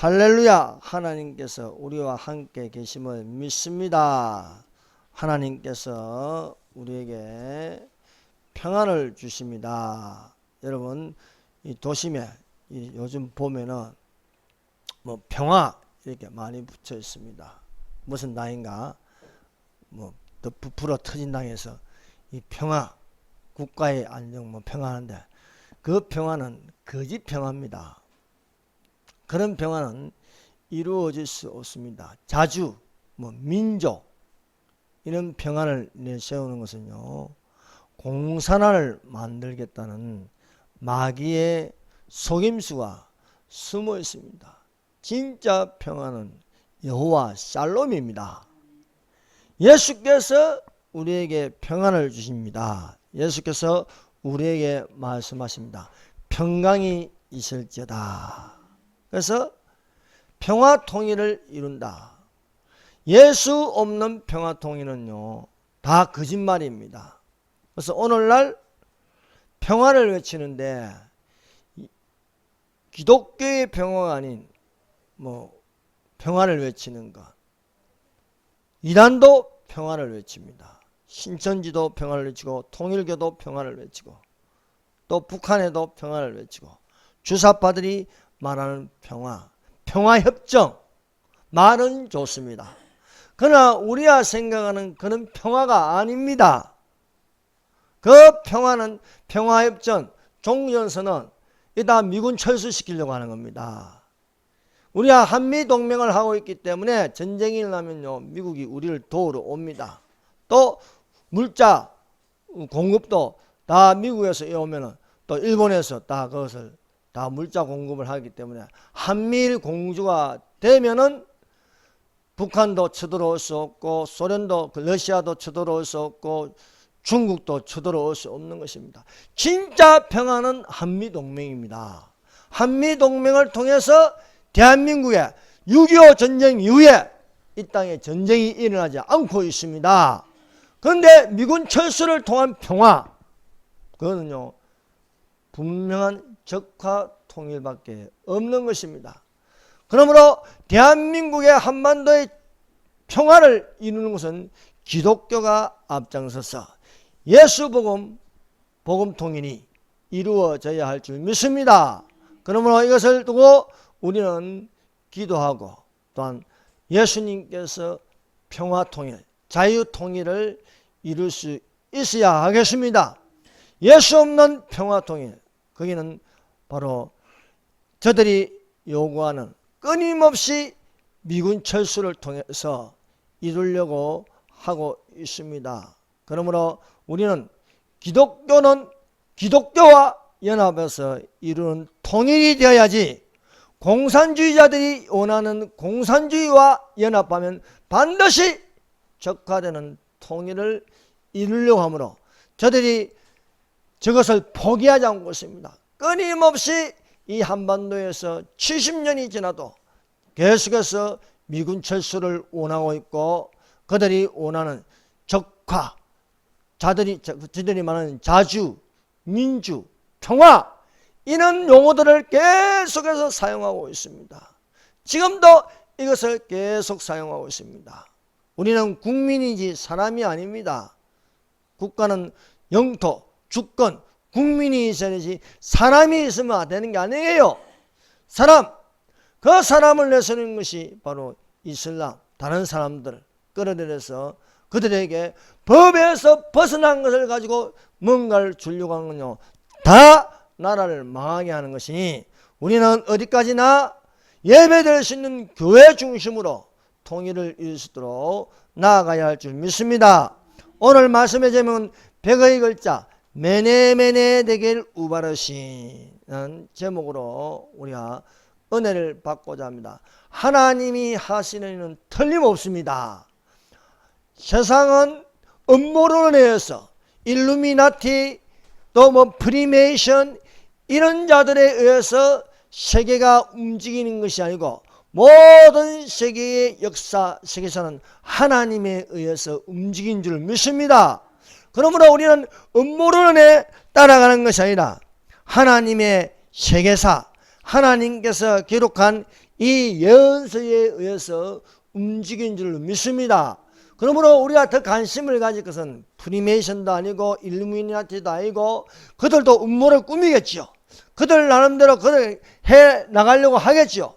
할렐루야! 하나님께서 우리와 함께 계심을 믿습니다. 하나님께서 우리에게 평안을 주십니다. 여러분, 이 도심에 요즘 보면은 평화 이렇게 많이 붙여 있습니다. 무슨 당인가 더 부풀어 터진 당에서 이 평화, 국가의 안정 평화인데 그 평화는 거짓 평화입니다. 그런 평화는 이루어질 수 없습니다. 자주 민족 이런 평화를 내세우는 것은요, 공산화를 만들겠다는 마귀의 속임수가 숨어 있습니다. 진짜 평화는 여호와 샬롬입니다. 예수께서 우리에게 평안을 주십니다. 예수께서 우리에게 말씀하십니다. 평강이 있을지어다. 그래서 평화 통일을 이룬다. 예수 없는 평화 통일은요, 다 거짓말입니다. 그래서 오늘날 평화를 외치는데 기독교의 평화가 아닌 평화를 외치는 것. 이단도 평화를 외칩니다. 신천지도 평화를 외치고 통일교도 평화를 외치고 또 북한에도 평화를 외치고 주사파들이 말하는 평화협정 말은 좋습니다. 그러나 우리가 생각하는 그런 평화가 아닙니다. 그 평화는 평화협정, 종전선언 이다 미군 철수시키려고 하는 겁니다. 우리가 한미동맹을 하고 있기 때문에 전쟁이 일어나면요, 미국이 우리를 도우러 옵니다. 또 물자 공급도 다 미국에서 오면은 또 일본에서 다 그것을 다 물자 공급을 하기 때문에 한미일 공주가 되면은 북한도 쳐들어올 수 없고 소련도 러시아도 쳐들어올 수 없고 중국도 쳐들어올 수 없는 것입니다. 진짜 평화는 한미동맹입니다. 한미동맹을 통해서 대한민국에 6.25 전쟁 이후에 이 땅에 전쟁이 일어나지 않고 있습니다. 그런데 미군 철수를 통한 평화, 그거는요 분명한 적화 통일밖에 없는 것입니다. 그러므로 대한민국의 한반도의 평화를 이루는 것은 기독교가 앞장서서 예수복음 통일이 이루어져야 할 줄 믿습니다. 그러므로 이것을 두고 우리는 기도하고 또한 예수님께서 평화통일, 자유통일을 이룰 수 있어야 하겠습니다. 예수 없는 평화통일, 거기는 바로 저들이 요구하는 끊임없이 미군 철수를 통해서 이루려고 하고 있습니다. 그러므로 우리는 기독교와 연합해서 이루는 통일이 되어야지 공산주의자들이 원하는 공산주의와 연합하면 반드시 적화되는 통일을 이루려고 하므로 저들이 저것을 포기하지 않고 있습니다. 끊임없이 이 한반도에서 70년이 지나도 계속해서 미군 철수를 원하고 있고 그들이 원하는 적화, 저들이 말하는 자주, 민주, 평화 이런 용어들을 계속해서 사용하고 있습니다. 지금도 이것을 계속 사용하고 있습니다. 우리는 국민이지 사람이 아닙니다. 국가는 영토, 주권, 국민이 있어야지 사람이 있으면 되는 게 아니에요. 그 사람을 내세우는 것이 바로 이슬람, 다른 사람들을 끌어들여서 그들에게 법에서 벗어난 것을 가지고 뭔가를 주려고 하는 건요, 다 나라를 망하게 하는 것이니 우리는 어디까지나 예배될 수 있는 교회 중심으로 통일을 이룰 수 있도록 나아가야 할 줄 믿습니다. 오늘 말씀의 제목은 백의 글자 메네메네 데겔 우바르시는 제목으로 우리가 은혜를 받고자 합니다. 하나님이 하시는 일은 틀림없습니다. 세상은 음모론에 의해서 일루미나티 또 프리메이션 이런 자들에 의해서 세계가 움직이는 것이 아니고 모든 세계의 역사, 세계사는 하나님에 의해서 움직인 줄 믿습니다. 그러므로 우리는 음모론에 따라가는 것이 아니라 하나님의 세계사, 하나님께서 기록한 이 예언서에 의해서 움직인 줄 믿습니다. 그러므로 우리가 더 관심을 가질 것은 프리메이션도 아니고 일루미나티도 아니고 그들도 음모를 꾸미겠지요. 그들 나름대로 그들 해 나가려고 하겠지요.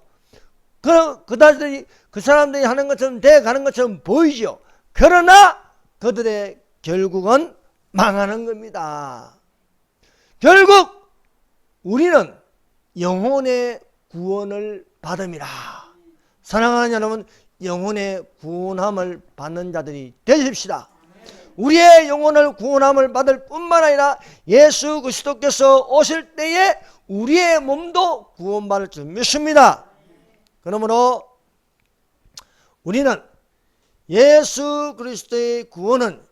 그 사람들이 하는 것처럼 돼가는 것처럼 보이죠. 그러나 그들의 결국은 망하는 겁니다. 결국 우리는 영혼의 구원을 받음이라. 사랑하는 여러분, 영혼의 구원함을 받는 자들이 되십시다. 우리의 영혼을 구원함을 받을 뿐만 아니라 예수 그리스도께서 오실 때에 우리의 몸도 구원받을 줄 믿습니다. 그러므로 우리는 예수 그리스도의 구원은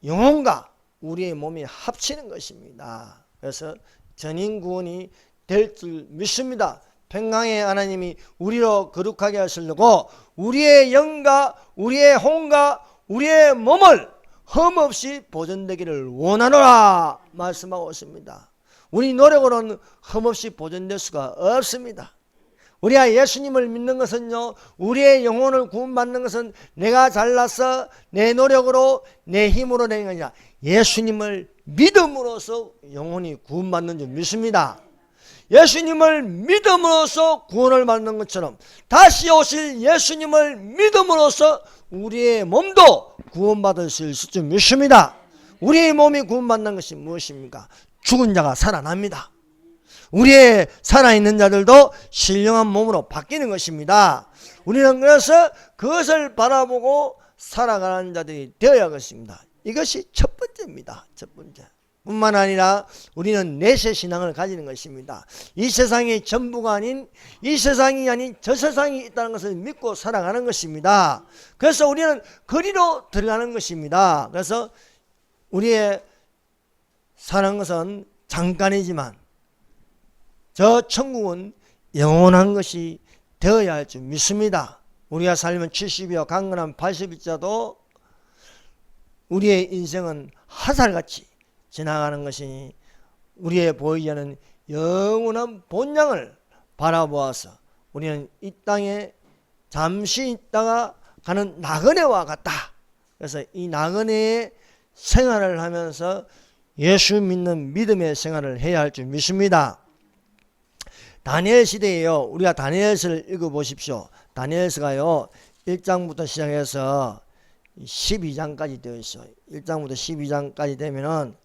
영혼과 우리의 몸이 합치는 것입니다. 그래서 전인 구원이 될 줄 믿습니다. 평강의 하나님이 우리로 거룩하게 하시려고 우리의 영과 우리의 혼과 우리의 몸을 흠없이 보존되기를 원하노라 말씀하고 있습니다. 우리 노력으로는 흠없이 보존될 수가 없습니다. 우리가 예수님을 믿는 것은요, 우리의 영혼을 구원받는 것은 내가 잘나서 내 노력으로 내 힘으로 되는 게 아니라 예수님을 믿음으로써 영혼이 구원받는 줄 믿습니다. 예수님을 믿음으로써 구원을 받는 것처럼 다시 오실 예수님을 믿음으로써 우리의 몸도 구원받을 수 있을 줄 믿습니다. 우리의 몸이 구원받는 것이 무엇입니까? 죽은 자가 살아납니다. 우리의 살아있는 자들도 신령한 몸으로 바뀌는 것입니다. 우리는 그래서 그것을 바라보고 살아가는 자들이 되어야 하겠습니다. 이것이 첫 번째입니다. 첫 번째. 뿐만 아니라 우리는 내세 신앙을 가지는 것입니다. 이 세상이 전부가 아닌, 이 세상이 아닌 저 세상이 있다는 것을 믿고 살아가는 것입니다. 그래서 우리는 거리로 들어가는 것입니다. 그래서 우리의 사는 것은 잠깐이지만 저 천국은 영원한 것이 되어야 할 줄 믿습니다. 우리가 살면 70이요 강건한 80일자도 우리의 인생은 화살같이 지나가는 것이니 우리의 보이지 않는 영원한 본향을 바라보아서 우리는 이 땅에 잠시 있다가 가는 나그네와 같다. 그래서 이 나그네의 생활을 하면서 예수 믿는 믿음의 생활을 해야 할 줄 믿습니다. 다니엘 시대에요, 우리가 다니엘서를 읽어보십시오. 다니엘서가요 1장부터 시작해서 12장까지 되어 있어요. 1장부터 12장까지 되면은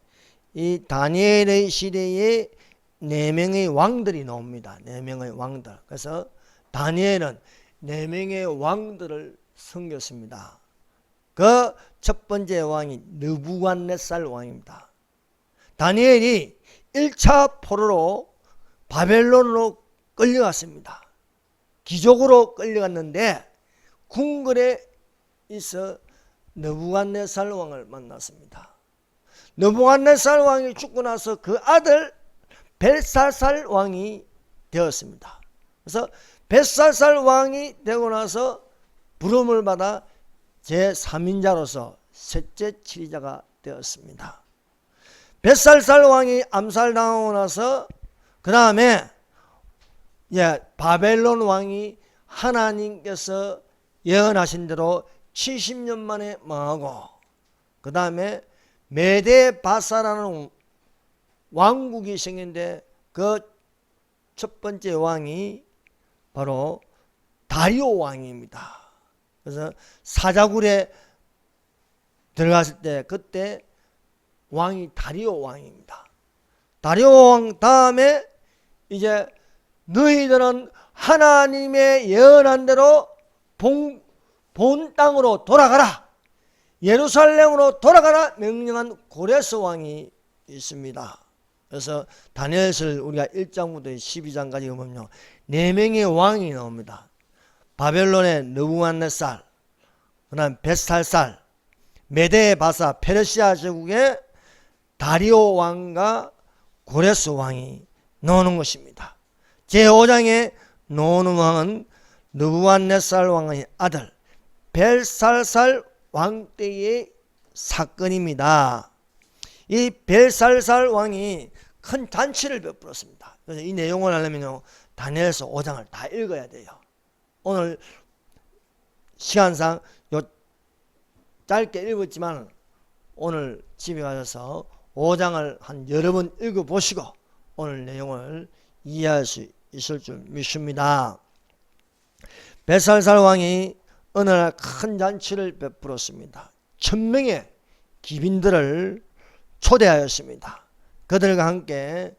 이 다니엘의 시대에 4명의 왕들이 나옵니다. 4명의 왕들. 그래서 다니엘은 4명의 왕들을 섬겼습니다. 그 첫 번째 왕이 느부갓네살 왕입니다. 다니엘이 1차 포로로 바벨론으로 끌려갔습니다. 귀족으로 끌려갔는데 궁궐에 있어 느부갓네살 왕을 만났습니다. 느부갓네살 왕이 죽고 나서 그 아들 벨사살 왕이 되었습니다. 그래서 벨사살 왕이 되고 나서 부름을 받아 제3인자로서 셋째 치리자가 되었습니다. 벨사살 왕이 암살당하고 나서 그 다음에 바벨론 왕이 하나님께서 예언하신 대로 70년 만에 망하고 그 다음에 메데바사라는 왕국이 생겼는데 그 첫 번째 왕이 바로 다리오 왕입니다. 그래서 사자굴에 들어갔을 때 그때 왕이 다리오 왕입니다. 다리오 왕 다음에 이제 너희들은 하나님의 예언한 대로 본 땅으로 돌아가라, 예루살렘으로 돌아가라 명령한 고레스 왕이 있습니다. 그래서 다니엘서를 우리가 1장부터 12장까지 보면요 4명의 왕이 나옵니다. 바벨론의 느부갓네살, 그 다음 벳살살, 메데바사 페르시아 제국의 다리오 왕과 고레스 왕이 나오는 것입니다. 제5장에 나오는 왕은 느부갓네살 왕의 아들 벨살살 왕 때의 사건입니다. 이 벨살살 왕이 큰 잔치를 베풀었습니다. 그래서 이 내용을 알려면요 다니엘서 5장을 다 읽어야 돼요. 오늘 시간상 요 짧게 읽었지만 오늘 집에 가셔서 5장을 한 여러 번 읽어보시고 오늘 내용을 이해할 수 있을 줄 믿습니다. 벨사살 왕이 어느 날 큰 잔치를 베풀었습니다. 1000명의 귀빈들을 초대하였습니다. 그들과 함께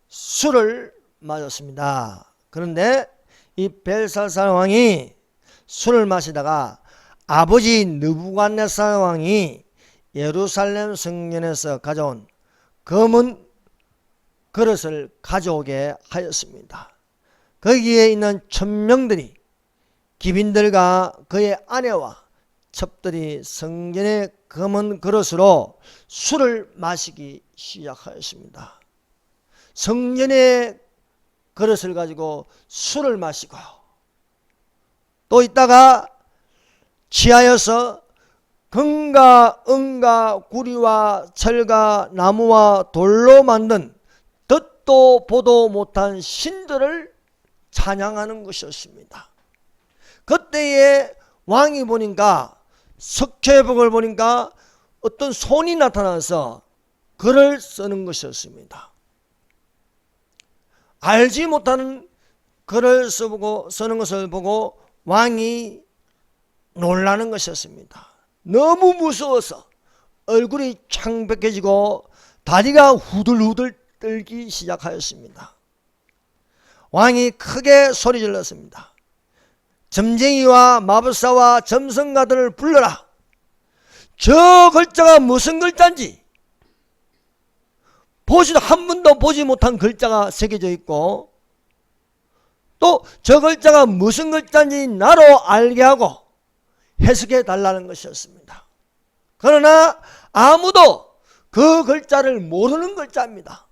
술을 마셨습니다. 그런데 이 벨사살 왕이 술을 마시다가 아버지 느부갓네살 왕이 예루살렘 성전에서 가져온 검은 그릇을 가져오게 하였습니다. 거기에 있는 천명들이 귀빈들과 그의 아내와 첩들이 성전의 검은 그릇으로 술을 마시기 시작하였습니다. 성전의 그릇을 가지고 술을 마시고 또 있다가 취하여서 금과 은과 구리와 철과 나무와 돌로 만든 듣도 보도 못한 신들을 찬양하는 것이었습니다. 그때에 왕이 보니까 석회복을 보니까 어떤 손이 나타나서 글을 쓰는 것이었습니다. 알지 못하는 글을 쓰는 것을 보고 왕이 놀라는 것이었습니다. 너무 무서워서 얼굴이 창백해지고 다리가 후들후들 떨기 시작하였습니다. 왕이 크게 소리 질렀습니다. 점쟁이와 마법사와 점성가들을 불러라. 저 글자가 무슨 글자인지 한 번도 보지 못한 글자가 새겨져 있고 또 저 글자가 무슨 글자인지 나로 알게 하고 해석해 달라는 것이었습니다. 그러나 아무도 그 글자를 모르는 글자입니다.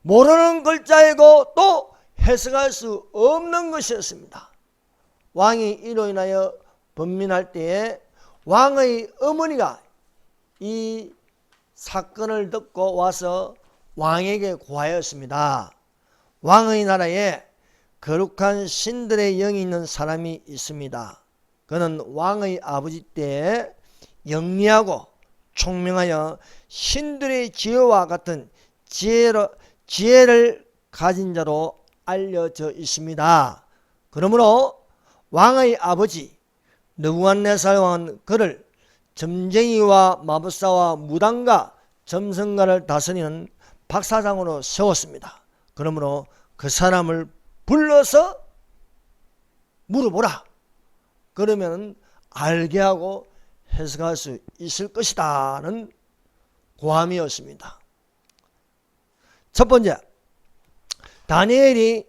모르는 글자이고 또 해석할 수 없는 것이었습니다. 왕이 이로 인하여 번민할 때에 왕의 어머니가 이 사건을 듣고 와서 왕에게 고하였습니다. 왕의 나라에 거룩한 신들의 영이 있는 사람이 있습니다. 그는 왕의 아버지 때에 영리하고 총명하여 신들의 지혜와 같은 지혜를 가진 자로 알려져 있습니다. 그러므로 왕의 아버지 느부갓네살 왕은 그를 점쟁이와 마법사와 무당과 점성가를 다스리는 박사장으로 세웠습니다. 그러므로 그 사람을 불러서 물어보라. 그러면 알게 하고 해석할 수 있을 것이다는 고함이었습니다. 첫 번째, 다니엘이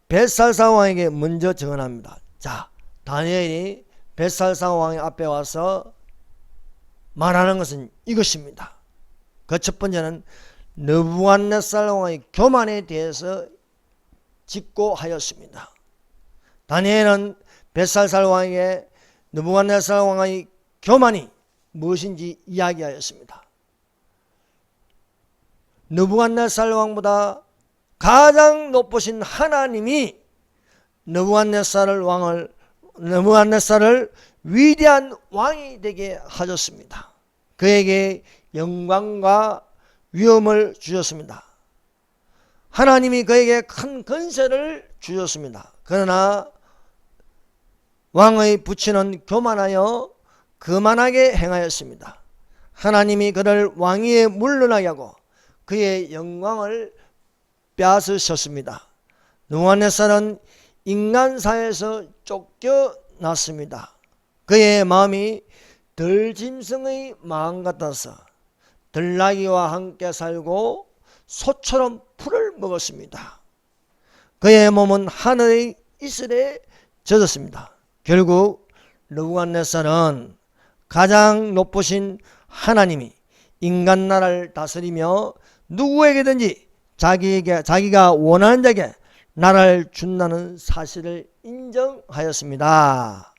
벨사살 왕에게 먼저 증언합니다. 자, 다니엘이 벨사살 왕의 앞에 와서 말하는 것은 이것입니다. 그 첫 번째는 느부갓네살 왕의 교만에 대해서 직고하였습니다. 다니엘은 벨사살 왕에게 느부갓네살 왕의 교만이 무엇인지 이야기하였습니다. 느부갓네살 왕보다 가장 높으신 하나님이 느부갓네살을 위대한 왕이 되게 하셨습니다. 그에게 영광과 위엄을 주셨습니다. 하나님이 그에게 큰 권세를 주셨습니다. 그러나 왕의 부친은 교만하여 거만하게 행하였습니다. 하나님이 그를 왕위에 물러나게 하고 그의 영광을 빼앗으셨습니다. 느부갓네살은 인간사에서 쫓겨났습니다. 그의 마음이 들짐승의 마음 같아서 들나귀와 함께 살고 소처럼 풀을 먹었습니다. 그의 몸은 하늘의 이슬에 젖었습니다. 결국 느부갓네살은 가장 높으신 하나님이 인간 나라를 다스리며 누구에게든지 자기가 원하는 자에게 나라를 준다는 사실을 인정하였습니다.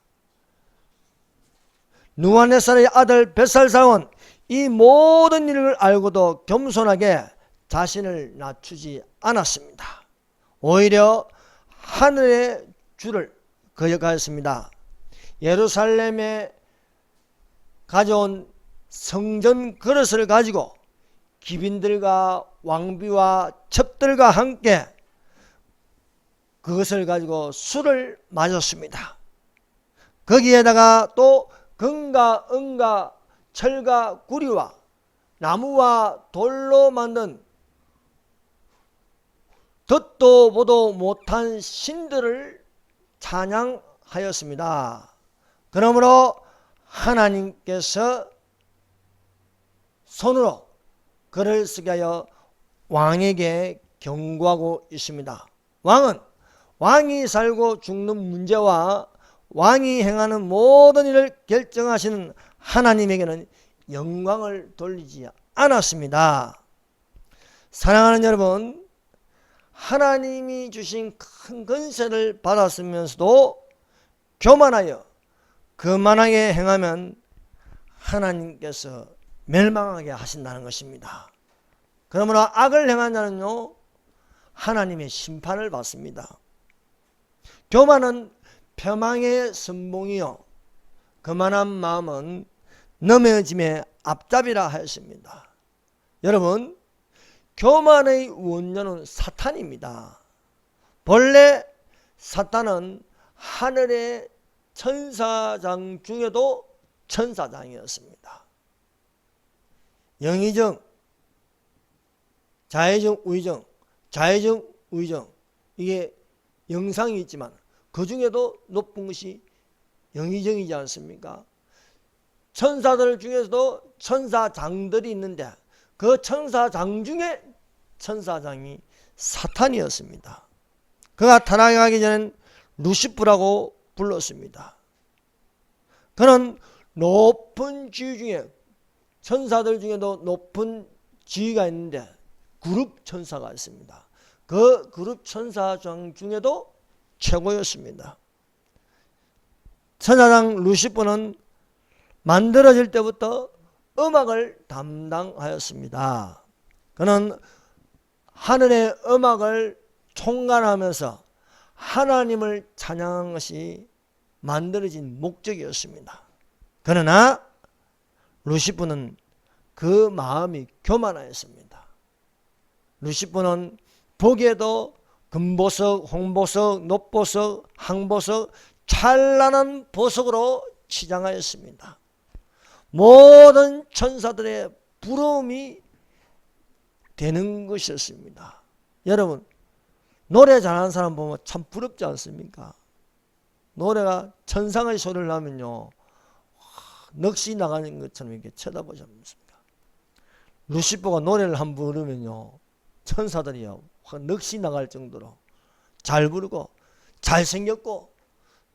느부갓네살의 아들 벨사살은 이 모든 일을 알고도 겸손하게 자신을 낮추지 않았습니다. 오히려 하늘의 주를 거역하였습니다. 예루살렘에 가져온 성전 그릇을 가지고 기빈들과 왕비와 첩들과 함께 그것을 가지고 술을 마셨습니다. 거기에다가 또 금과 은과 철과 구리와 나무와 돌로 만든 듣도 보도 못한 신들을 찬양하였습니다. 그러므로 하나님께서 손으로 글을 쓰게 하여 왕에게 경고하고 있습니다. 왕은 왕이 살고 죽는 문제와 왕이 행하는 모든 일을 결정하시는 하나님에게는 영광을 돌리지 않았습니다. 사랑하는 여러분, 하나님이 주신 큰 권세를 받았으면서도 교만하여 거만하게 행하면 하나님께서 멸망하게 하신다는 것입니다. 그러므로 악을 행한 자는요, 하나님의 심판을 받습니다. 교만은 폐망의 선봉이요 거만한 마음은 넘어짐의 앞잡이라 하였습니다. 여러분, 교만의 원조는 사탄입니다. 본래 사탄은 하늘의 천사장 중에도 천사장이었습니다. 영의정, 자의정, 우의정, 자의정, 우의정, 이게 영상이 있지만 그 중에도 높은 것이 영의정이지 않습니까? 천사들 중에서도 천사장들이 있는데 그 천사장 중에 천사장이 사탄이었습니다. 그가 타락하기 전엔 루시프라고 불렀습니다. 그는 높은 지위 중에 천사들 중에도 높은 지위가 있는데 그룹 천사가 있습니다. 그 그룹 천사장 중에도 최고였습니다. 천사장 루시퍼는 만들어질 때부터 음악을 담당하였습니다. 그는 하늘의 음악을 총괄하면서 하나님을 찬양한 것이 만들어진 목적이었습니다. 그러나 루시퍼는 그 마음이 교만하였습니다. 루시퍼는 보기에도 금보석, 홍보석, 녹보석, 항보석, 찬란한 보석으로 치장하였습니다. 모든 천사들의 부러움이 되는 것이었습니다. 여러분, 노래 잘하는 사람 보면 참 부럽지 않습니까? 노래가 천상의 소리를 하면요, 넋이 나가는 것처럼 이렇게 쳐다보지 않습니까? 루시퍼가 노래를 한 번 부르면요, 천사들이요, 확 넋이 나갈 정도로 잘 부르고 잘생겼고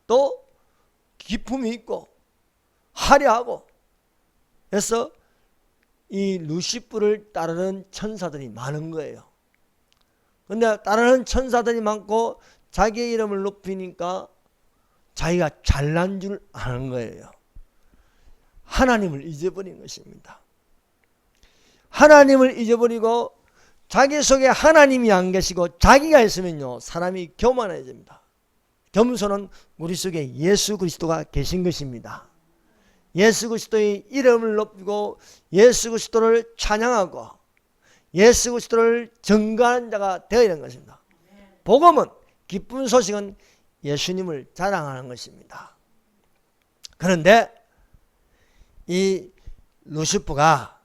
또 기품이 있고 화려하고, 그래서 이 루시퍼를 따르는 천사들이 많은 거예요. 근데 따르는 천사들이 많고 자기의 이름을 높이니까 자기가 잘난 줄 아는 거예요. 하나님을 잊어버린 것입니다. 하나님을 잊어버리고 자기 속에 하나님이 안 계시고 자기가 있으면요, 사람이 교만해집니다. 겸손은 우리 속에 예수 그리스도가 계신 것입니다. 예수 그리스도의 이름을 높이고 예수 그리스도를 찬양하고 예수 그리스도를 증거하는 자가 되어야 하는 것입니다. 복음은, 기쁜 소식은 예수님을 자랑하는 것입니다. 그런데 이 루시퍼가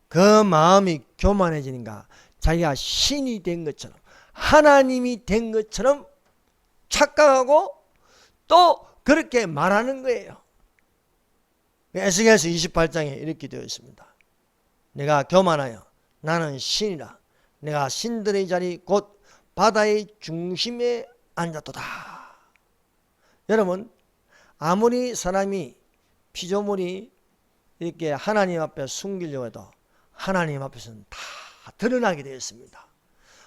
그 마음이 교만해지니까 자기가 신이 된 것처럼, 하나님이 된 것처럼 착각하고 또 그렇게 말하는 거예요. 에스겔서 28장에 이렇게 되어 있습니다. 내가 교만하여 나는 신이라. 내가 신들의 자리 곧 바다의 중심에 앉았도다. 여러분, 아무리 사람이 피조물이 이렇게 하나님 앞에 숨기려고 해도 하나님 앞에서는 다 드러나게 되어 있습니다.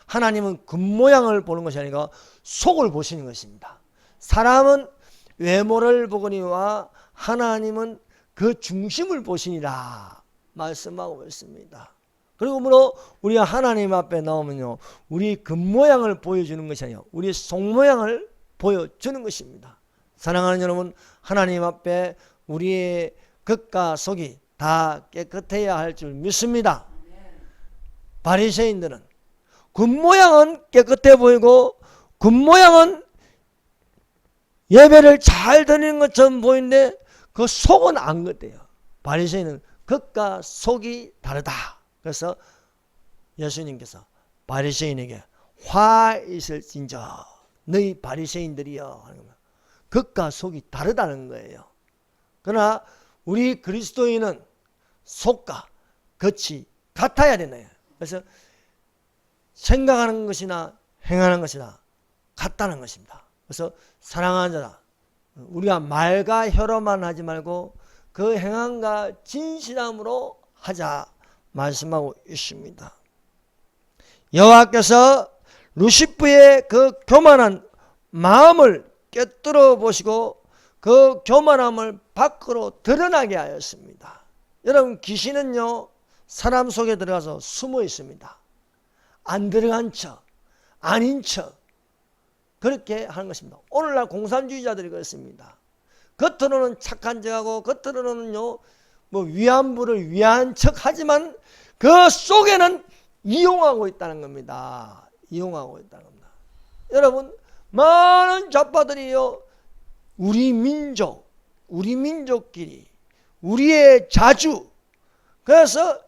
하나님은 겉모양을 보는 것이 아니라 속을 보시는 것입니다. 사람은 외모를 보거니와 하나님은 그 중심을 보시니라 말씀하고 있습니다. 그러므로 우리가 하나님 앞에 나오면요, 우리 겉모양을 보여주는 것이 아니에요. 우리 속모양을 보여주는 것입니다. 사랑하는 여러분, 하나님 앞에 우리의 겉과 속이 다 깨끗해야 할 줄 믿습니다. 바리새인들은 겉모양은 깨끗해 보이고 겉모양은 예배를 잘 드리는 것처럼 보이는데 그 속은 안 그래요. 바리새인은 겉과 속이 다르다. 그래서 예수님께서 바리새인에게 화 있을진저 너희 바리새인들이여 하는 겁니다. 겉과 속이 다르다는 거예요. 그러나 우리 그리스도인은 속과 겉이 같아야 되나요? 그래서 생각하는 것이나 행하는 것이나 같다는 것입니다. 그래서 사랑하는 자라, 우리가 말과 혀로만 하지 말고 그 행함과 진실함으로 하자 말씀하고 있습니다. 여호와께서 루시프의 그 교만한 마음을 꿰뚫어 보시고 그 교만함을 밖으로 드러나게 하였습니다. 여러분, 귀신은요 사람 속에 들어가서 숨어 있습니다. 안 들어간 척, 아닌 척 그렇게 하는 것입니다. 오늘날 공산주의자들이 그렇습니다. 겉으로는 착한 척하고 겉으로는요 뭐 위안부를 위한 척하지만 그 속에는 이용하고 있다는 겁니다. 이용하고 있다는 겁니다. 여러분, 많은 좌파들이요 우리 민족끼리 우리의 자주, 그래서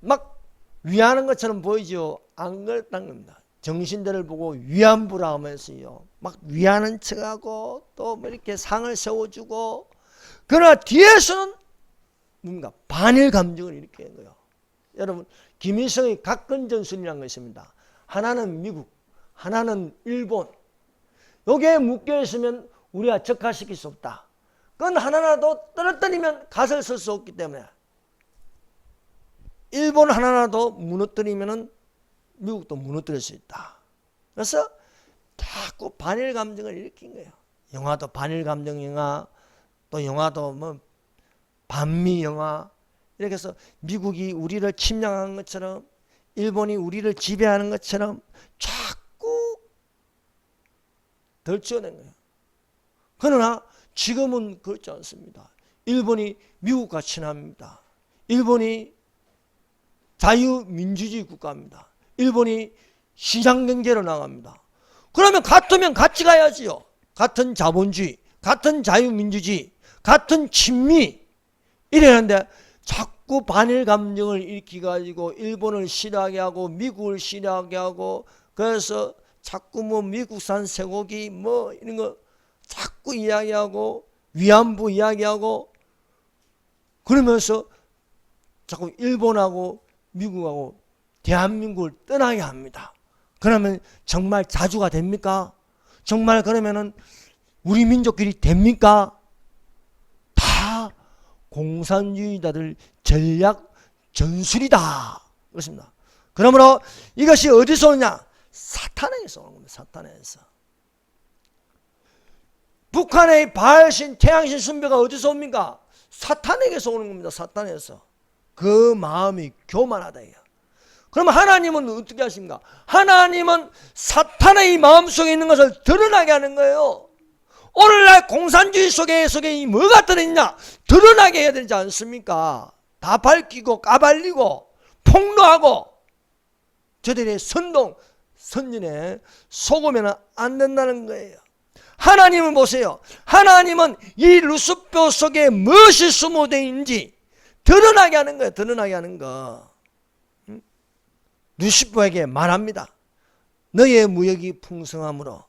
막 위하는 것처럼 보이죠. 안 그렇다는 겁니다. 정신들을 보고 위안부라 하면서요 막 위하는 척하고 또 뭐 이렇게 상을 세워주고, 그러나 뒤에서는 뭔가 반일 감정을 일으키는 거예요. 여러분, 김일성의 각근전술이라는 것이 있습니다. 하나는 미국, 하나는 일본. 여기에 묶여 있으면 우리가 적화시킬 수 없다. 그건 하나라도 떨어뜨리면 갓을 쓸 수 없기 때문에 일본 하나라도 무너뜨리면 미국도 무너뜨릴 수 있다. 그래서 자꾸 반일 감정을 일으킨 거예요. 영화도 반일 감정 영화, 또 영화도 뭐 반미 영화, 이렇게 해서 미국이 우리를 침략한 것처럼 일본이 우리를 지배하는 것처럼 자꾸 덜쳐낸 거예요. 그러나 지금은 그렇지 않습니다. 일본이 미국과 친합니다. 일본이 자유민주주의 국가입니다. 일본이 시장경제로 나갑니다. 그러면 같으면 같이 가야지요. 같은 자본주의, 같은 자유민주주의, 같은 친미 이래는데 자꾸 반일 감정을 일으켜가지고 일본을 싫어하게 하고 미국을 싫어하게 하고, 그래서 자꾸 뭐 미국산 쇠고기 뭐 이런 거 자꾸 이야기하고 위안부 이야기하고 그러면서 자꾸 일본하고 미국하고 대한민국을 떠나게 합니다. 그러면 정말 자주가 됩니까? 정말 그러면은 우리 민족끼리 됩니까? 다 공산주의자들 전략 전술이다. 그렇습니다. 그러므로 이것이 어디서 오냐? 사탄에서 오는 겁니다. 사탄에서. 북한의 바알신, 태양신 숭배가 어디서 옵니까? 사탄에게서 오는 겁니다. 사탄에서. 그 마음이 교만하다. 그럼 하나님은 어떻게 하십니까? 하나님은 사탄의 마음속에 있는 것을 드러나게 하는 거예요. 오늘날 공산주의 속에 뭐가 들어있냐? 드러나게 해야 되지 않습니까? 다 밝히고 까발리고 폭로하고 저들의 선전에 속으면 안 된다는 거예요. 하나님은 보세요. 하나님은 이 루시퍼 속에 무엇이 숨어져 있는지 드러나게 하는 거예요. 드러나게 하는 거. 루시퍼에게 말합니다. 너의 무역이 풍성함으로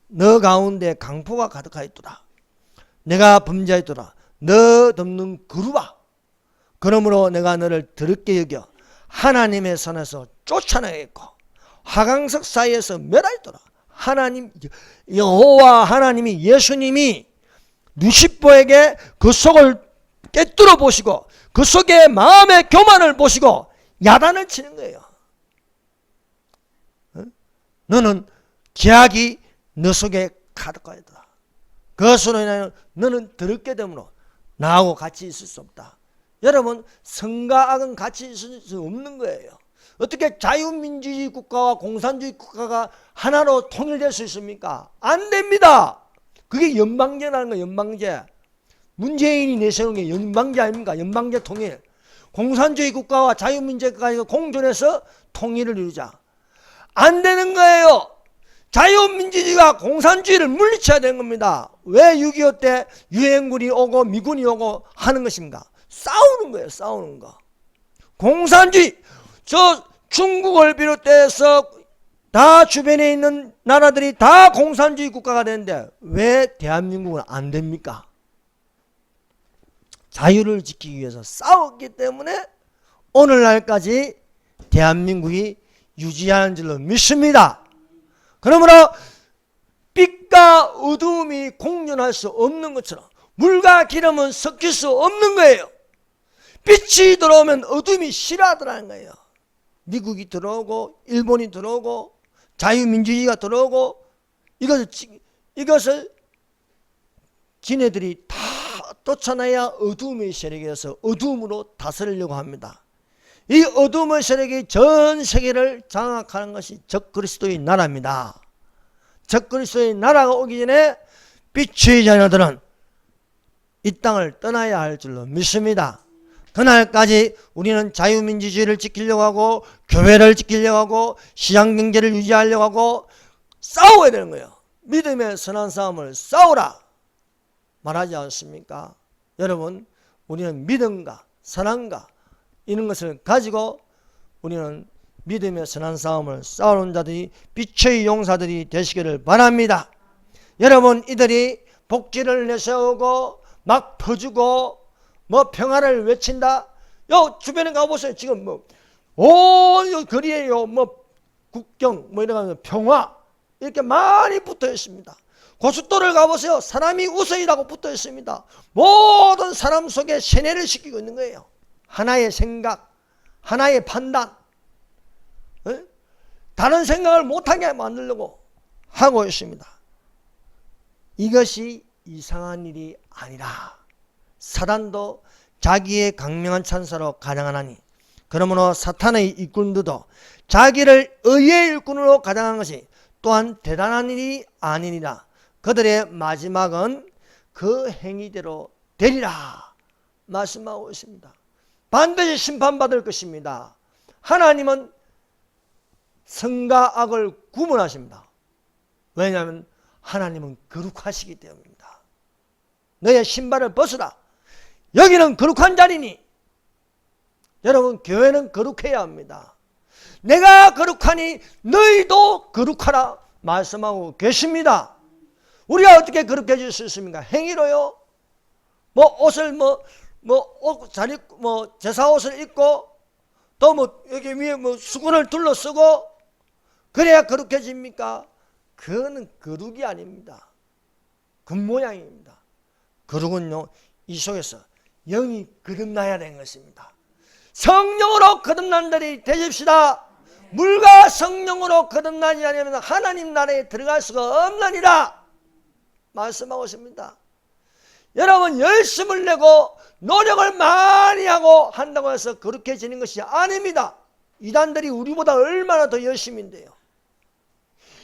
너 가운데 강포가 가득하였도다. 내가 범죄하였도다. 너 덮는 그루바. 그러므로 내가 너를 더럽게 여겨 하나님의 선에서 쫓아내겠고 화강석 사이에서 멸하였도다. 하나님 여호와 하나님이, 예수님이 루시퍼에게 그 속을 꿰뚫어 보시고 그 속에 마음의 교만을 보시고 야단을 치는 거예요. 너는 죄악이 너 속에 가득하였다. 그것으로 인하여 너는 더럽게 되므로 나하고 같이 있을 수 없다. 여러분, 선과 악은 같이 있을 수 없는 거예요. 어떻게 자유민주주의 국가와 공산주의 국가가 하나로 통일될 수 있습니까? 안 됩니다. 그게 연방제라는 거예요. 연방제. 문재인이 내세운 게 연방제 아닙니까? 연방제 통일. 공산주의 국가와 자유민주주의 국가가 공존해서 통일을 이루자. 안 되는 거예요. 자유민주주의가 공산주의를 물리쳐야 되는 겁니다. 왜 6.25 때 유엔군이 오고 미군이 오고 하는 것입니까? 싸우는 거예요. 싸우는 거. 공산주의, 저 중국을 비롯해서 다 주변에 있는 나라들이 다 공산주의 국가가 되는데 왜 대한민국은 안 됩니까? 자유를 지키기 위해서 싸웠기 때문에 오늘날까지 대한민국이 유지하는 줄로 믿습니다. 그러므로 빛과 어두움이 공존할 수 없는 것처럼 물과 기름은 섞일 수 없는 거예요. 빛이 들어오면 어둠이 싫어하더라는 거예요. 미국이 들어오고 일본이 들어오고 자유민주주의가 들어오고 이것을 지네들이 다 쫓아내야 어둠의 세력에서 어둠으로 다스리려고 합니다. 이 어둠의 세력이 전 세계를 장악하는 것이 적그리스도의 나라입니다. 적그리스도의 나라가 오기 전에 빛의 자녀들은 이 땅을 떠나야 할 줄로 믿습니다. 그날까지 우리는 자유민주주의를 지키려고 하고 교회를 지키려고 하고 시장경제를 유지하려고 하고 싸워야 되는 거예요. 믿음의 선한 싸움을 싸우라 말하지 않습니까? 여러분, 우리는 믿음과 선함과 이런 것을 가지고 우리는 믿음의 선한 싸움을 싸우는 자들이 빛의 용사들이 되시기를 바랍니다. 여러분, 이들이 복지를 내세우고 막 퍼주고 뭐 평화를 외친다. 요 주변에 가보세요. 지금 온 거리에요. 국경 이런 평화 이렇게 많이 붙어 있습니다. 고속도로를 가보세요. 사람이 우선이라고 붙어 있습니다. 모든 사람 속에 세뇌를 시키고 있는 거예요. 하나의 생각, 하나의 판단, 다른 생각을 못하게 만들려고 하고 있습니다. 이것이 이상한 일이 아니라 사단도 자기의 강명한 찬사로 가장하나니 그러므로 사탄의 일꾼들도 자기를 의의 일꾼으로 가장한 것이 또한 대단한 일이 아니니라. 그들의 마지막은 그 행위대로 되리라 말씀하고 있습니다. 반드시 심판받을 것입니다. 하나님은 선과 악을 구분하십니다. 왜냐하면 하나님은 거룩하시기 때문입니다. 너의 신발을 벗으라. 여기는 거룩한 자리니 여러분, 교회는 거룩해야 합니다. 내가 거룩하니 너희도 거룩하라 말씀하고 계십니다. 우리가 어떻게 거룩해질 수 있습니까? 행위로요. 옷을 잘 입고 제사 옷을 입고 또 여기 위에 수건을 둘러쓰고 그래야 거룩해집니까? 그거는 거룩이 아닙니다. 겉모양입니다. 거룩은요, 이 속에서 영이 거듭나야 되는 것입니다. 성령으로 거듭난 자들이 되십시다. 물과 성령으로 거듭나지 않으면 하나님 나라에 들어갈 수가 없느니라 말씀하고 있습니다. 여러분, 열심을 내고 노력을 많이 하고 한다고 해서 거룩해지는 것이 아닙니다. 이단들이 우리보다 얼마나 더 열심인데요.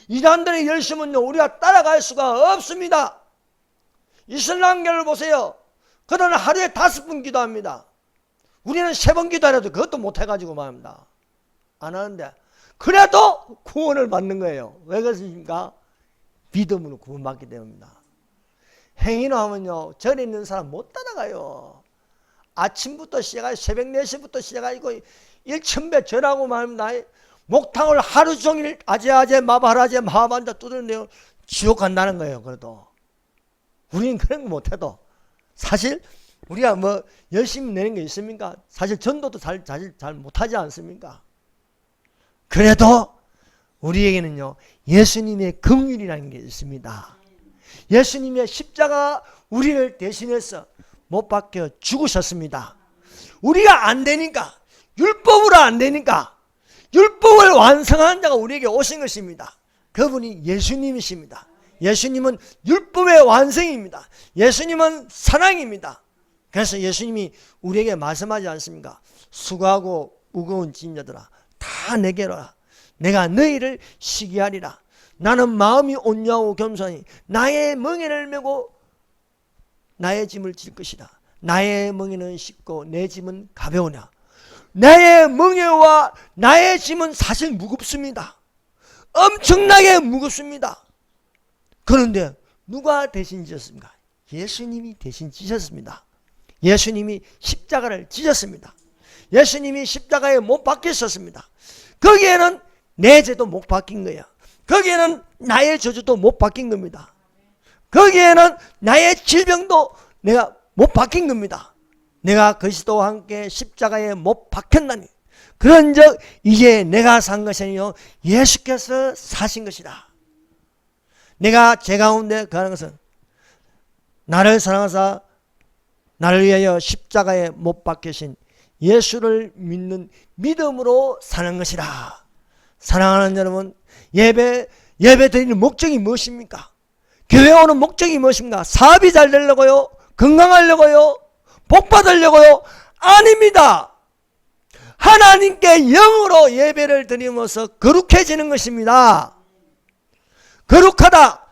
이단들의 열심은요, 우리가 따라갈 수가 없습니다. 이슬람교를 보세요. 그들은 하루에 5번 기도합니다. 우리는 3번 기도하려도 그것도 못해가지고 말입니다. 안 하는데 그래도 구원을 받는 거예요. 왜 그렇습니까? 믿음으로 구원받기 때문입니다. 행위로 하면요, 절에 있는 사람 못 따라가요. 아침부터 시작하여 새벽 4시부터 시작하고 1000배 절하고 말입니다. 목탕을 하루 종일 아제아제 마바라제 마하반자 두드는데요, 지옥 간다는 거예요. 그래도 우리는 그런 거 못해도 사실 우리가 열심히 내는 게 있습니까? 사실 전도도 잘 못하지 않습니까? 그래도 우리에게는요, 예수님의 긍휼이라는 게 있습니다. 예수님의 십자가 우리를 대신해서 못 박혀 죽으셨습니다. 우리가 안 되니까, 율법으로 안 되니까 율법을 완성한 자가 우리에게 오신 것입니다. 그분이 예수님이십니다. 예수님은 율법의 완성입니다. 예수님은 사랑입니다. 그래서 예수님이 우리에게 말씀하지 않습니까? 수고하고 무거운 짐 자들아 다 내게로 와. 내가 너희를 쉬게 하리라. 나는 마음이 온유하고 겸손하니 나의 멍에를 메고 나의 짐을 질 것이다. 나의 멍에는 쉽고 내 짐은 가벼우냐. 나의 멍에와 나의 짐은 사실 무겁습니다. 엄청나게 무겁습니다. 그런데 누가 대신 지셨습니까? 예수님이 대신 지셨습니다. 예수님이 십자가를 지셨습니다. 예수님이 십자가에 못 박히셨습니다. 거기에는 내 죄도 못 박힌 거야. 거기에는 나의 저주도 못 박힌 겁니다. 거기에는 나의 질병도 내가 못 박힌 겁니다. 내가 그리스도와 함께 십자가에 못 박혔나니 그런즉 이제 내가 산 것이 아니요 예수께서 사신 것이다. 내가 제 가운데 거하는 것은 나를 사랑하사 나를 위하여 십자가에 못 박히신 예수를 믿는 믿음으로 사는 것이라. 사랑하는 여러분, 예배 드리는 목적이 무엇입니까? 교회 오는 목적이 무엇입니까? 사업이 잘 되려고요? 건강하려고요? 복 받으려고요? 아닙니다. 하나님께 영으로 예배를 드리면서 거룩해지는 것입니다. 거룩하다,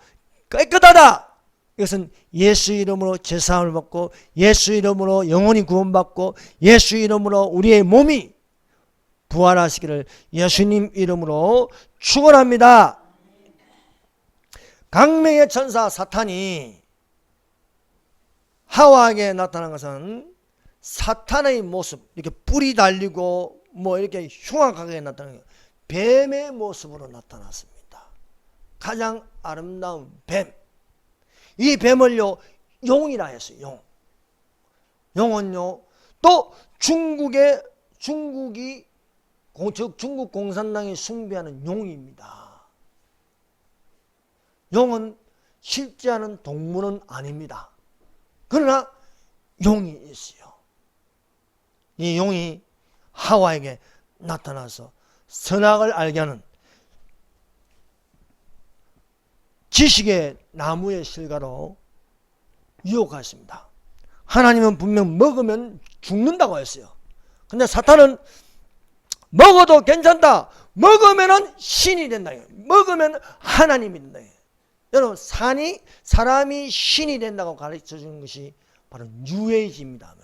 깨끗하다. 이것은 예수 이름으로 제사함을 받고 예수 이름으로 영혼이 구원받고 예수 이름으로 우리의 몸이 부활하시기를 예수님 이름으로 축원합니다. 강명의 천사 사탄이 하와에게 나타난 것은 사탄의 모습, 이렇게 뿔이 달리고 뭐 이렇게 흉악하게 나타나는 뱀의 모습으로 나타났습니다. 가장 아름다운 뱀. 이 뱀을요 용이라 했어요. 용. 용은요 또 중국이 즉 중국 공산당이 숭배하는 용입니다. 용은 실제하는 동물은 아닙니다. 그러나 용이 있어요. 이 용이 하와에게 나타나서 선악을 알게 하는 지식의 나무의 실과로 유혹하십니다. 하나님은 분명 먹으면 죽는다고 했어요. 근데 사탄은 먹어도 괜찮다. 먹으면 신이 된다. 먹으면 하나님이 된다. 여러분, 사람이 신이 된다고 가르쳐 주는 것이 바로 뉴에이지입니다.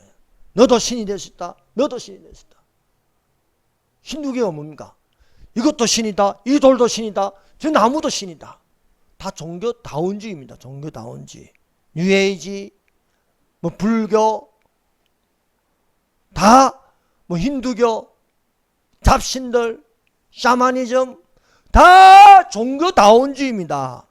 너도 신이 될 수 있다. 너도 신이 될 수 있다. 힌두교가 뭡니까? 이것도 신이다. 이 돌도 신이다. 저 나무도 신이다. 다 종교다운주의입니다. 종교다운주의. 뉴에이지, 뭐 불교, 다 뭐 힌두교, 잡신들, 샤머니즘, 다 종교다운주의입니다.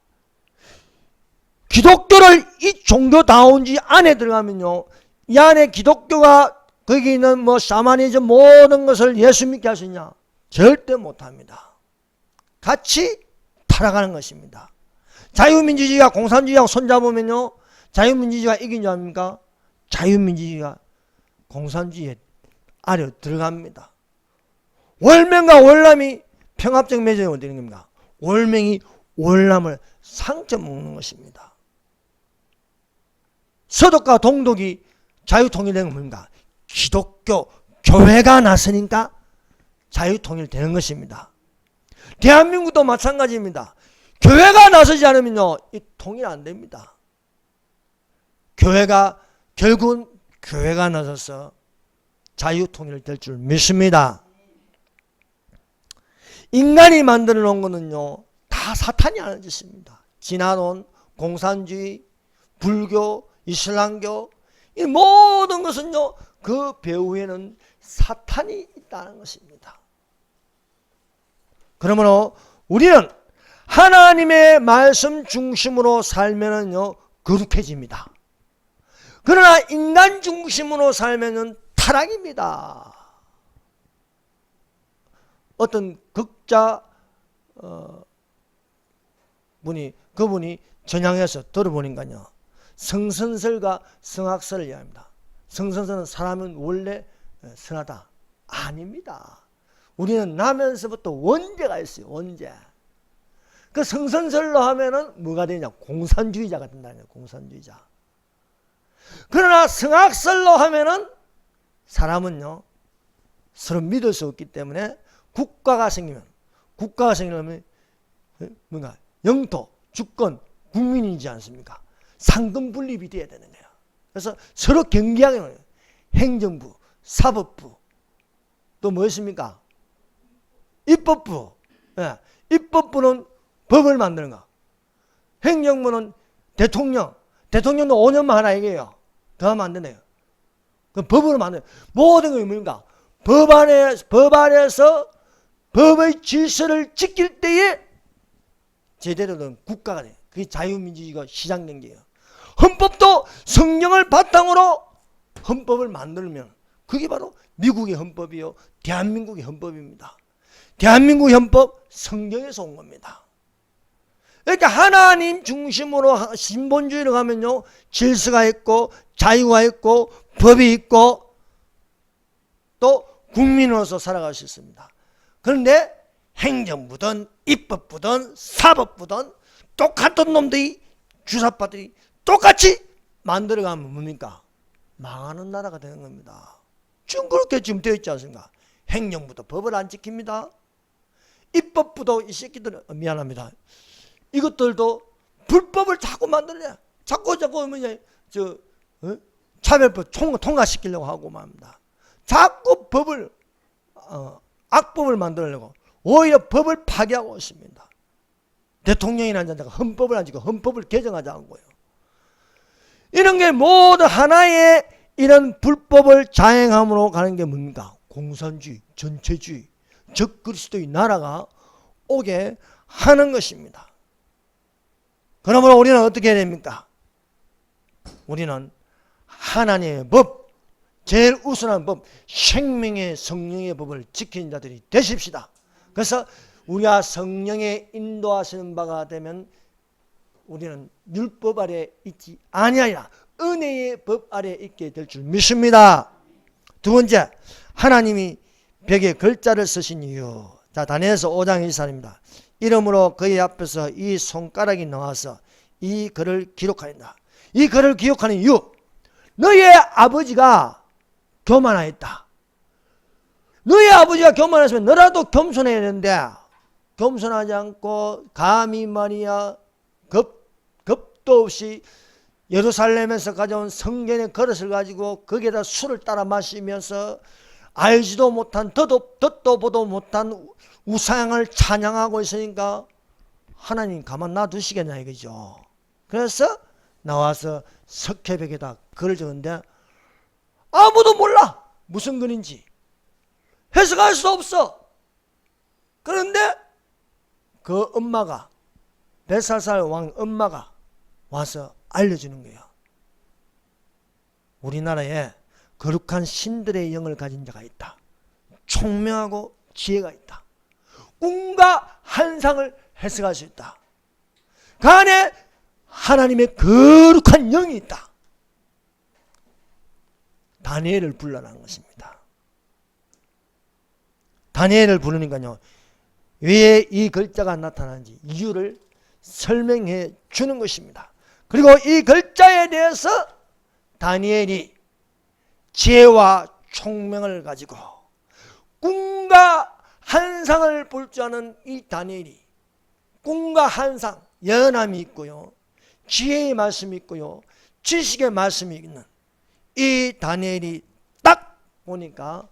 기독교를 이 종교다운주의 안에 들어가면요, 이 안에 기독교가 거기 있는 뭐 샤머니즘 모든 것을 예수 믿게 할 수 있냐? 절대 못합니다. 같이 타락하는 것입니다. 자유민주주의가 공산주의하고 손잡으면요, 자유민주주의가 이긴 줄 압니까? 자유민주주의가 공산주의에 아래 들어갑니다. 월명과 월남이 평합적 매점이 어디 있는 겁니까? 월명이 월남을 상처 먹는 것입니다. 서독과 동독이 자유통일된 건 뭡니까? 기독교 교회가 나서니까 자유통일되는 것입니다. 대한민국도 마찬가지입니다. 교회가 나서지 않으면요, 이 통일 안 됩니다. 결국은 교회가 나서서 자유통일 될 줄 믿습니다. 인간이 만들어 놓은 거는요, 다 사탄이 하는 짓입니다. 진화론, 공산주의, 불교, 이슬람교, 이 모든 것은요, 그 배후에는 사탄이 있다는 것입니다. 그러므로 우리는 하나님의 말씀 중심으로 살면은요, 거룩해집니다. 그러나 인간 중심으로 살면은 타락입니다. 어떤 극자 그분이 전향해서 들어보니까요, 성선설과 성악설을 이야기합니다. 성선설은 사람은 원래 선하다. 아닙니다. 우리는 나면서부터 원죄가 있어요. 원죄. 그 성선설로 하면은 뭐가 되냐? 공산주의자가 된다는 거예요. 공산주의자. 그러나 성악설로 하면은 사람은요 서로 믿을 수 없기 때문에 국가가 생기려면 뭔가 영토, 주권, 국민이지 않습니까? 상금 분립이 돼야 되는 거예요. 그래서 서로 경계하게 하는 거예요. 행정부, 사법부, 또 무엇입니까? 입법부. 예. 입법부는 법을 만드는 거. 행정부는 대통령도 5년만 하나 얘기해요. 더 하면 안 되네요. 그 법으로 만드는 모든 게 뭡니까? 법 안에서 법의 질서를 지킬 때에 제대로 된 국가가 돼요. 그게 자유민주주의가 시장경제예요. 헌법도 성경을 바탕으로 헌법을 만들면 그게 바로 미국의 헌법이요, 대한민국의 헌법입니다. 대한민국 헌법 성경에서 온 겁니다. 그러니까 하나님 중심으로 신본주의를 가면요 질서가 있고 자유가 있고 법이 있고 또 국민으로서 살아갈 수 있습니다. 그런데 행정부든 입법부든 사법부든 똑같은 놈들이 주사파들이 똑같이 만들어가면 뭡니까? 망하는 나라가 되는 겁니다. 지금 그렇게 지금 되어 있지 않습니까? 행정부도 법을 안 지킵니다. 입법부도 이 새끼들 미안합니다. 이것들도 불법을 자꾸 만들래. 자꾸 뭐냐 차별법 통과시키려고 하고 말입니다. 자꾸 법을 악법을 만들려고 오히려 법을 파괴하고 있습니다. 대통령이라는 자가 헌법을 안 지키고 헌법을 개정하자고요. 이런 게 모두 하나의 이런 불법을 자행함으로 가는 게 뭡니까? 공산주의, 전체주의, 적그리스도의 나라가 오게 하는 것입니다. 그러므로 우리는 어떻게 해야 됩니까? 우리는 하나님의 법, 제일 우선한 법, 생명의 성령의 법을 지키는 자들이 되십시다. 그래서 우리가 성령의 인도하시는 바가 되면 우리는 율법 아래 있지 아니하리라. 은혜의 법 아래 있게 될 줄 믿습니다. 두 번째, 하나님이 벽에 글자를 쓰신 이유. 자, 다니엘서 5장 24절입니다. 이러므로 그의 앞에서 이 손가락이 나와서 이 글을 기록하였다. 이 글을 기록하는 이유. 너의 아버지가 교만하였다. 너의 아버지가 교만했으면 너라도 겸손해야 되는데 겸손하지 않고 감히 말이야 겁도 없이 예루살렘에서 가져온 성전의 그릇을 가지고 거기에다 술을 따라 마시면서 알지도 못한 듣도 보도 못한 우상을 찬양하고 있으니까 하나님 가만 놔두시겠냐 이거죠. 그래서 나와서 석회벽에다 글을 적었는데 아무도 몰라 무슨 글인지 해석할 수 없어. 그런데 그 엄마가 벨사살 왕 엄마가 와서 알려주는 거예요. 우리나라에 거룩한 신들의 영을 가진 자가 있다. 총명하고 지혜가 있다. 꿈과 환상을 해석할 수 있다. 그 안에 하나님의 거룩한 영이 있다. 다니엘을 불러라는 것입니다. 다니엘을 부르니까요. 왜 이 글자가 나타나는지 이유를 설명해 주는 것입니다. 그리고 이 글자에 대해서 다니엘이 지혜와 총명을 가지고 꿈과 환상을 볼 줄 아는 이 다니엘이 꿈과 환상, 연함이 있고요. 지혜의 말씀이 있고요. 지식의 말씀이 있는 이 다니엘이 딱 보니까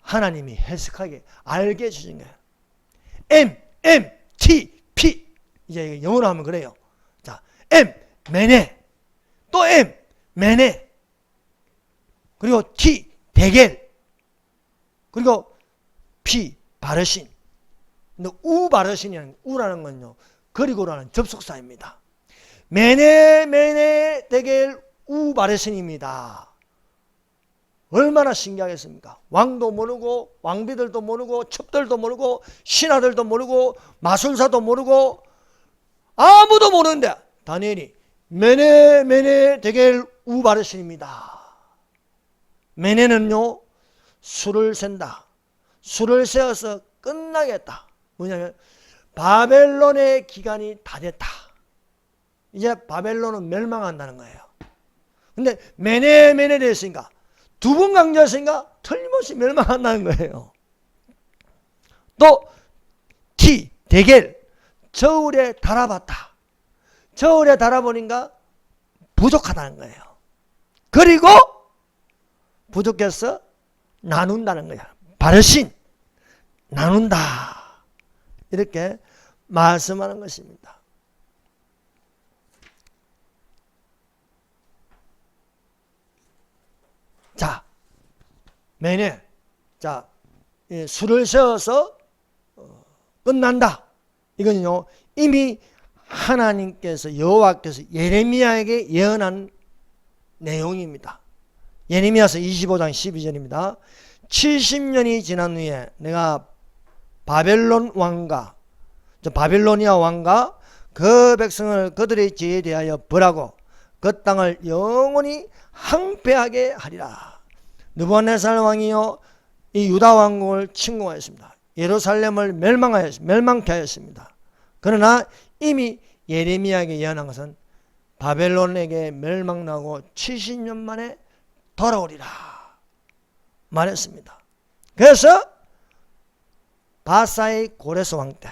하나님이 해석하게 알게 해주신 거예요. M-T-P 이제 영어로 하면 그래요. 자, M, 메네. 또 M, 메네. 그리고 T, 대겔. 그리고 P, 바르신. 근데 우 바르신이라는 우라는 건요. 그리고라는 접속사입니다. 메네, 대겔, 우 바르신입니다. 얼마나 신기하겠습니까? 왕도 모르고 왕비들도 모르고 첩들도 모르고 신하들도 모르고 마술사도 모르고 아무도 모르는데 다니엘이 메네 데겔 우바르신입니다. 메네는요 수를 센다. 수를 세어서 끝나겠다. 뭐냐면 바벨론의 기간이 다 됐다. 이제 바벨론은 멸망한다는 거예요. 근데 매네 됐으니까 두 번 강조했으니까 틀림없이 멸망한다는 거예요. 또 T 대결 저울에 달아봤다. 저울에 달아보니까 부족하다는 거예요. 그리고 부족해서 나눈다는 거야. 바르신 나눈다. 이렇게 말씀하는 것입니다. 자, 매네. 자, 술을 세워서 끝난다. 이건요, 이미 하나님께서 여호와께서 예레미야에게 예언한 내용입니다. 예레미야서 25장 12절입니다. 70년이 지난 후에 내가 바벨로니아 왕과 그 백성을 그들의 죄에 대하여 벌하고 그 땅을 영원히 황폐하게 하리라. 느부갓네살 왕이요 이 유다 왕국을 침공하였습니다. 예루살렘을 멸망케 하였습니다. 그러나 이미 예레미야에게 예언한 것은 바벨론에게 멸망나고 70년 만에 돌아오리라 말했습니다. 그래서 바사의 고레스 왕 때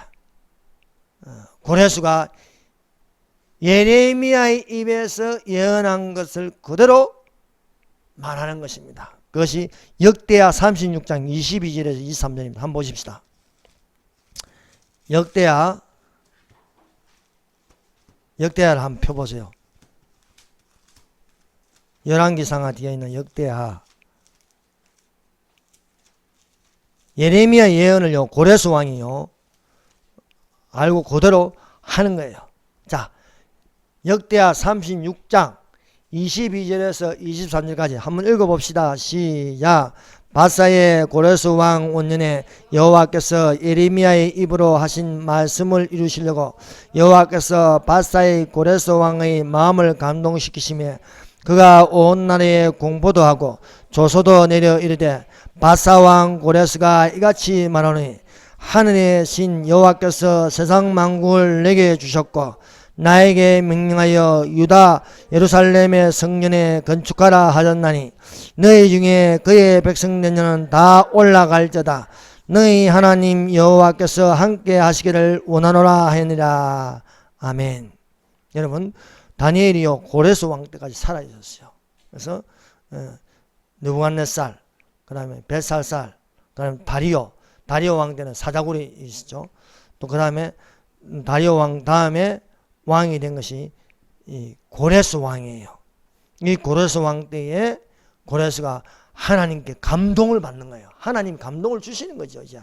고레스가 예레미야의 입에서 예언한 것을 그대로 말하는 것입니다. 그것이 역대하 36장 22절에서 23절입니다. 한번 보십시다. 역대하를 한번 펴보세요. 열왕기상하 뒤에 있는 역대하. 예레미야 예언을요 고레스 왕이요 알고 그대로 하는 거예요. 자, 역대하 36장 22절에서 23절까지 한번 읽어봅시다. 시작. 바사의 고레스 왕 원년에 여호와께서 예레미야의 입으로 하신 말씀을 이루시려고 여호와께서 바사의 고레스 왕의 마음을 감동시키시며 그가 온 나라에 공포도 하고 조소도 내려 이르되 바사 왕 고레스가 이같이 말하노니 하늘의 신 여호와께서 세상 만국을 내게 주셨고 나에게 명령하여 유다 예루살렘의 성전에 건축하라 하셨나니 너희 중에 그의 백성된 자는 다 올라갈저다. 너희 하나님 여호와께서 함께 하시기를 원하노라 하니라. 아멘. 여러분 다니엘이요 고레스 왕 때까지 살아 있었어요. 그래서 느부갓네살, 그 다음에 벨살살, 그 다음에 다리오 왕 때는 사자굴이 있었죠. 또 그 다음에 다리오 왕 다음에 왕이 된 것이 이 고레스 왕이에요. 이 고레스 왕 때에 고레스가 하나님께 감동을 받는 거예요. 하나님 감동을 주시는 거죠. 이제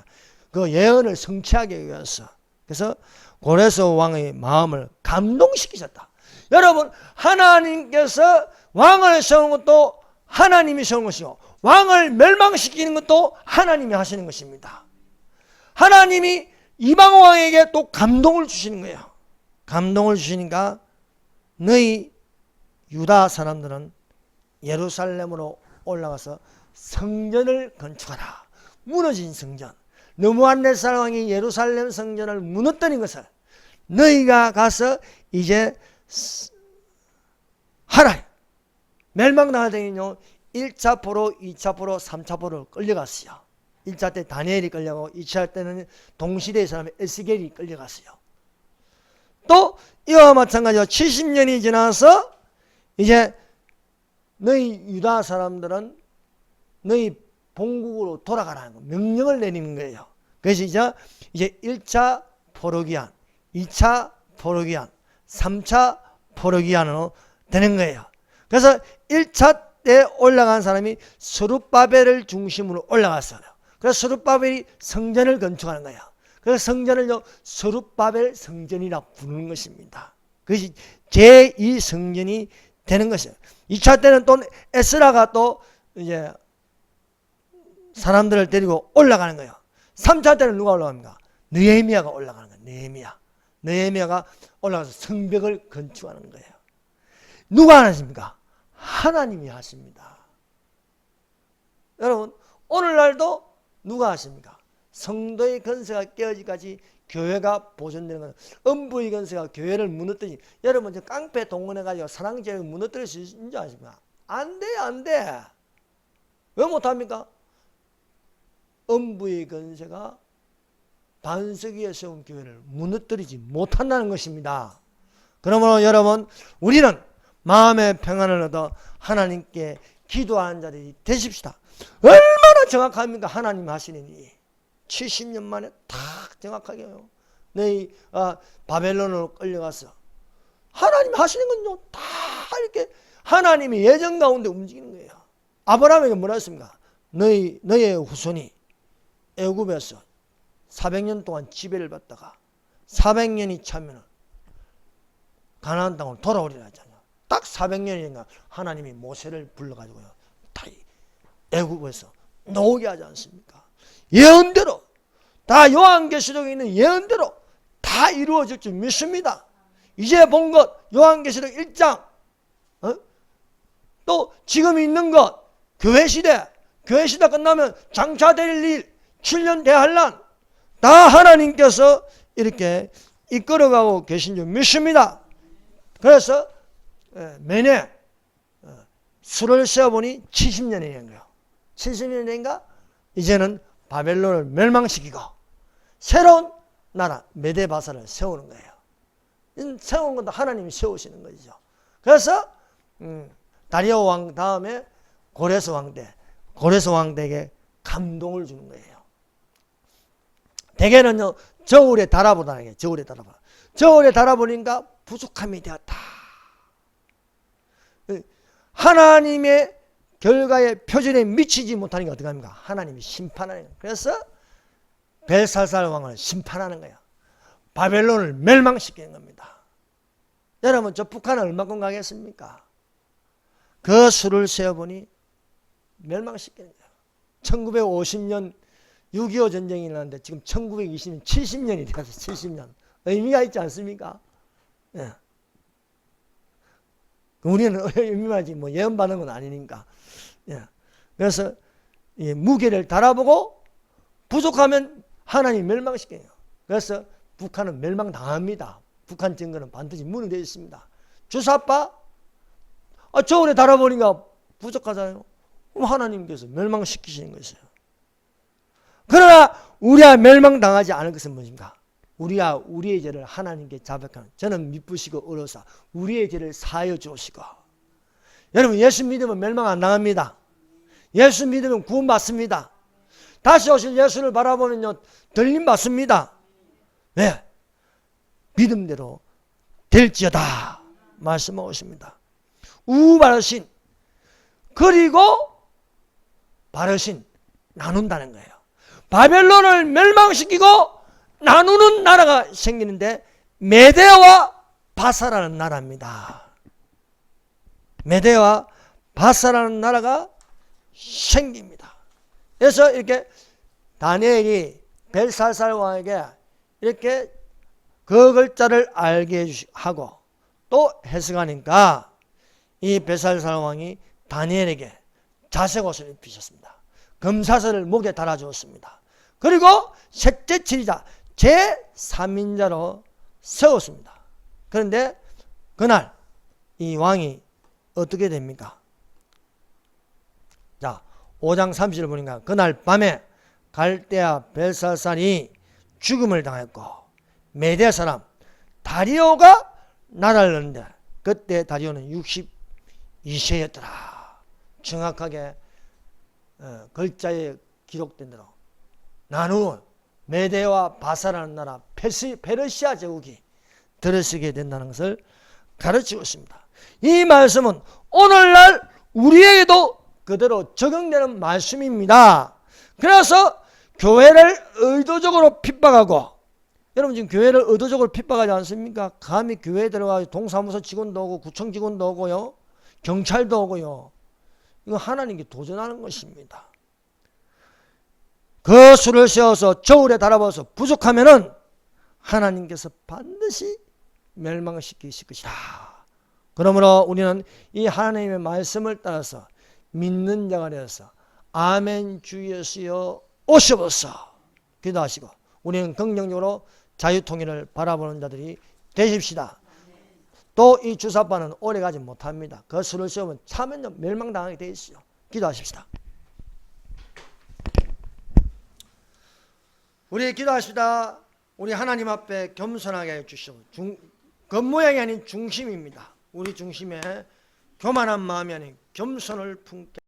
그 예언을 성취하기 위해서. 그래서 고레스 왕의 마음을 감동시키셨다. 여러분 하나님께서 왕을 세우는 것도 하나님이 세우는 것이고 왕을 멸망시키는 것도 하나님이 하시는 것입니다. 하나님이 이방 왕에게 또 감동을 주시는 거예요. 감동을 주시니까 너희 유다 사람들은 예루살렘으로 올라가서 성전을 건축하라. 무너진 성전. 느부갓네살 왕이 예루살렘 성전을 무너뜨린 것을 너희가 가서 이제 하라. 멸망당하더니요 1차 포로, 2차 포로, 3차 포로 끌려갔어요. 1차 때 다니엘이 끌려가고 2차 때는 동시대의 사람 에스겔이 끌려갔어요. 또 이와 마찬가지로 70년이 지나서 이제 너희 유다 사람들은 너희 본국으로 돌아가라는 거 명령을 내리는 거예요. 그래서 이제 1차 포로기한, 2차 포로기한, 3차 포로기한으로 되는 거예요. 그래서 1차 때 올라간 사람이 스룹바벨을 중심으로 올라갔어요. 그래서 스룹바벨이 성전을 건축하는 거예요. 그래서 성전을 스룹바벨 성전이라 부르는 것입니다. 그것이 제2성전이 되는 것이에요. 2차 때는 또 에스라가 또 이제 사람들을 데리고 올라가는 거예요. 3차 때는 누가 올라갑니까? 느헤미야가 올라가는 거예요. 느헤미야가 올라가서 성벽을 건축하는 거예요. 누가 하십니까? 하나님이 하십니다. 여러분 오늘날도 누가 하십니까? 성도의 건세가 깨어지기까지 교회가 보존되는 거예요. 음부의 건세가 교회를 무너뜨리지. 여러분 저 깡패 동원해가지고 사랑제를 무너뜨릴 수 있는 줄 아십니까? 안 돼, 안 돼. 왜 못합니까? 음부의 건세가 반석 위에 세운 교회를 무너뜨리지 못한다는 것입니다. 그러므로 여러분, 우리는 마음의 평안을 얻어 하나님께 기도하는 자들이 되십시다. 얼마나 정확합니까? 하나님 하시는 일이 70년 만에 다 정확하게요. 너희 바벨론으로 끌려가서 하나님 하시는 건요 다 이렇게 하나님이 예정 가운데 움직이는 거예요. 아브라함에게 뭐라 했습니까? 너의 후손이 애굽에서 400년 동안 지배를 받다가 400년이 차면 가나안 땅으로 돌아오리라 하잖아요. 딱 400년인가 하나님이 모세를 불러가지고요 다 애굽에서 나오게 하지 않습니까? 예언대로 다 요한계시록에 있는 예언대로 다 이루어질 줄 믿습니다. 이제 본 것 요한계시록 1장 또 지금 있는 것 교회시대 끝나면 장차될 일 7년 대환란 다 하나님께서 이렇게 이끌어가고 계신 줄 믿습니다. 그래서 매년 수를 세어보니 70년이 된 거예요. 70년이 된가? 이제는 바벨론을 멸망시키고 새로운 나라 메데바사를 세우는 거예요. 세우는 것도 하나님이 세우시는 거죠. 그래서 다리오 왕 다음에 고레스 왕대에게 감동을 주는 거예요. 대개는요 저울에 달아보다는 게 저울에 달아보니까 부족함이 되었다. 하나님의 결과의 표준에 미치지 못하는 게 어떻게 합니까? 하나님이 심판하는 거예요. 그래서 벨사살 왕을 심판하는 거예요. 바벨론을 멸망시키는 겁니다. 여러분 저 북한은 얼마큼 가겠습니까? 그 수를 세어보니 멸망시키는 거예요. 1950년 6.25 전쟁이 일어났는데 지금 1920년 70년이 되어서 70년 의미가 있지 않습니까? 예. 우리는 의미만지 뭐 예언받는 건 아니니까. 예. 그래서 무게를 달아보고 부족하면 하나님 멸망시켜요. 그래서 북한은 멸망당합니다. 북한 증거는 반드시 문의되어 있습니다. 주사파 저울에 달아보니까 부족하잖아요. 그럼 하나님께서 멸망시키시는 것이에요. 그러나 우리가 멸망당하지 않을 것은 무엇입니까? 우리가 우리의 죄를 하나님께 자백하는 저는 미쁘시고 어려사 우리의 죄를 사하여 주시고 여러분 예수 믿으면 멸망 안 당합니다. 예수 믿으면 구원 받습니다. 다시 오실 예수를 바라보면요 들림 받습니다. 왜? 믿음대로 될지어다 말씀하고 있습니다. 우바르신 그리고 바르신 나눈다는 거예요. 바벨론을 멸망시키고 나누는 나라가 생기는데 메대와 바사라는 나라입니다. 메대와 바사라는 나라가 생깁니다. 그래서 이렇게 다니엘이 벨사살 왕에게 이렇게 그 글자를 알게 하고 또 해석하니까 이 벨사살 왕이 다니엘에게 자색 옷을 입히셨습니다. 금사슬을 목에 달아주었습니다. 그리고 셋째 치리자 제3인자로 세웠습니다. 그런데 그날 이 왕이 어떻게 됩니까? 자, 5장 30절 보니까 그날 밤에 갈대아 벨사살이 죽음을 당했고 메대 사람 다리오가 나라를 넣는데 그때 다리오는 62세였더라. 정확하게 글자에 기록된 대로 나누어 메대와 바사라는 나라 페르시아 제국이 들어서게 된다는 것을 가르치고 있습니다. 이 말씀은 오늘날 우리에게도 그대로 적용되는 말씀입니다. 그래서 교회를 의도적으로 핍박하고 여러분 지금 교회를 의도적으로 핍박하지 않습니까? 감히 교회에 들어가서 동사무소 직원도 오고 구청 직원도 오고요. 경찰도 오고요. 이거 하나님께 도전하는 것입니다. 그 수를 세워서 저울에 달아봐서 부족하면은 하나님께서 반드시 멸망시키실 것이다. 그러므로 우리는 이 하나님의 말씀을 따라서 믿는 자가 되어서 아멘 주 예수여 오셔보소 기도하시고 우리는 긍정적으로 자유통일을 바라보는 자들이 되십시다. 또 이 주사파는 오래가지 못합니다. 그 수를 세우면 차면적 멸망당하게 되어 있어요. 기도하십시다. 우리 기도하십시다. 우리 하나님 앞에 겸손하게 해주시오. 겉모양이 아닌 중심입니다. 우리 중심에 교만한 마음이 아닌 겸손을 품게